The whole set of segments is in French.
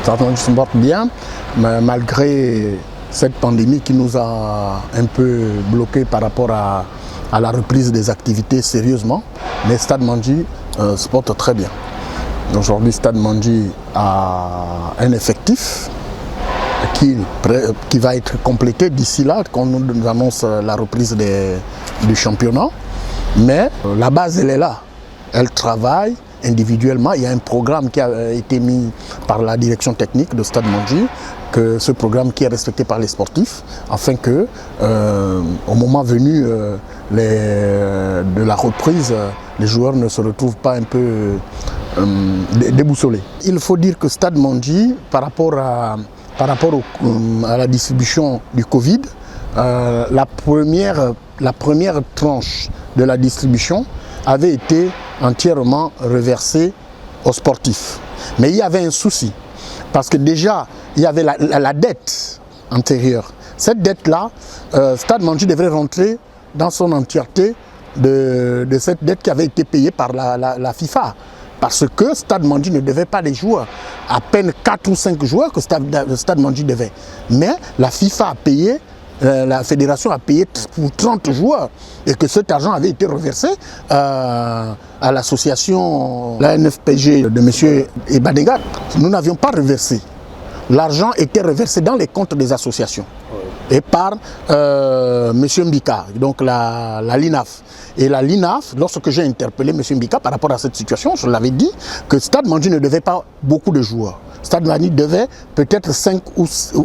Stade Mandji se porte bien, malgré cette pandémie qui nous a un peu bloqués par rapport à la reprise des activités sérieusement. Mais Stade Mandji se porte très bien. Aujourd'hui, Stade Mandji a un effectif qui va être complété d'ici là, quand on nous annonce la reprise du championnat. Mais la base, elle est là. Elle travaille individuellement. Il y a un programme qui a été mis par la direction technique de Stade Mandji, ce programme qui est respecté par les sportifs, afin que, au moment venu de la reprise, les joueurs ne se retrouvent pas un peu déboussolés. Il faut dire que Stade Mandji, par rapport à la distribution du Covid, la première tranche de la distribution avait été entièrement reversée aux sportifs. Mais il y avait un souci, parce que déjà, il y avait la dette antérieure. Cette dette-là, Stade Mandji devrait rentrer dans son entièreté de cette dette qui avait été payée par la FIFA. Parce que Stade Mandji ne devait pas les joueurs. À peine 4 ou 5 joueurs que Stade Mandji devait. Mais la FIFA a payé, la fédération a payé pour 30 joueurs. Et que cet argent avait été reversé à l'association, la NFPG de M. Ebadega. Nous n'avions pas reversé. L'argent était reversé dans les comptes des associations. Et par M. Mbika, donc la LINAF. Et la LINAF, lorsque j'ai interpellé M. Mbika par rapport à cette situation, je l'avais dit que Stade Mandji ne devait pas beaucoup de joueurs. Stade Mandji devait peut-être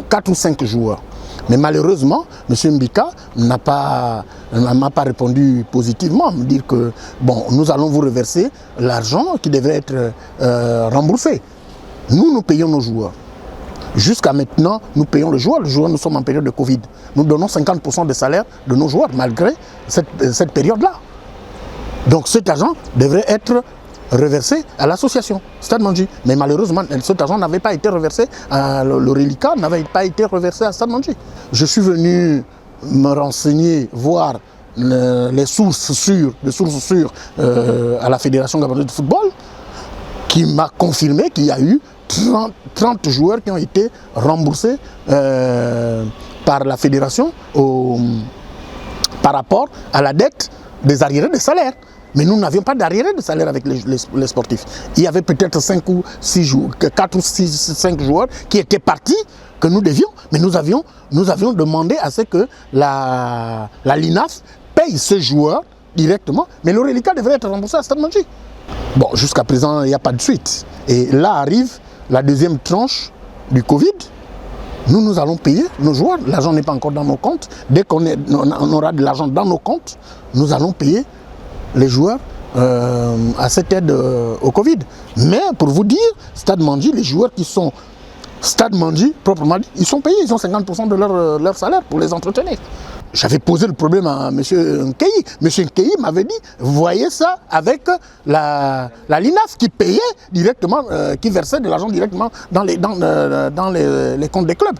4 ou 5 joueurs. Mais malheureusement, M. Mbika m'a pas répondu positivement, me dire que bon, nous allons vous reverser l'argent qui devrait être remboursé. Nous payons nos joueurs. Jusqu'à maintenant, nous payons le joueur. Nous sommes en période de Covid. Nous donnons 50% des salaires de nos joueurs, malgré cette période-là. Donc cet argent devrait être reversé à l'association Stade Mandji. Mais malheureusement, cet argent n'avait pas été reversé, le reliquat n'avait pas été reversé à Stade Mandji. Je suis venu me renseigner, voir les sources sûres, à la Fédération gabonaise de football, qui m'a confirmé qu'il y a eu 30 joueurs qui ont été remboursés par la fédération par rapport à la dette des arriérés de salaire. Mais nous n'avions pas d'arriérés de salaire avec les sportifs. Il y avait peut-être 4 ou 5 joueurs qui étaient partis, que nous devions, mais nous avions demandé à ce que la LINAF paye ces joueurs directement, mais le reliquat devrait être remboursé à Stade Mandji. Bon, jusqu'à présent, il n'y a pas de suite. Et là arrive la deuxième tranche du Covid. Nous allons payer nos joueurs. L'argent n'est pas encore dans nos comptes. Dès qu'on aura de l'argent dans nos comptes, nous allons payer les joueurs à cette aide au Covid. Mais pour vous dire, Stade Mandji, les joueurs qui sont Stade Mandji, proprement dit, ils sont payés. Ils ont 50% de leur salaire pour les entretenir. J'avais posé le problème à M. Nkeyi. M. Nkeyi m'avait dit, voyez ça avec la LINAF qui payait directement, qui versait de l'argent directement dans les comptes des clubs.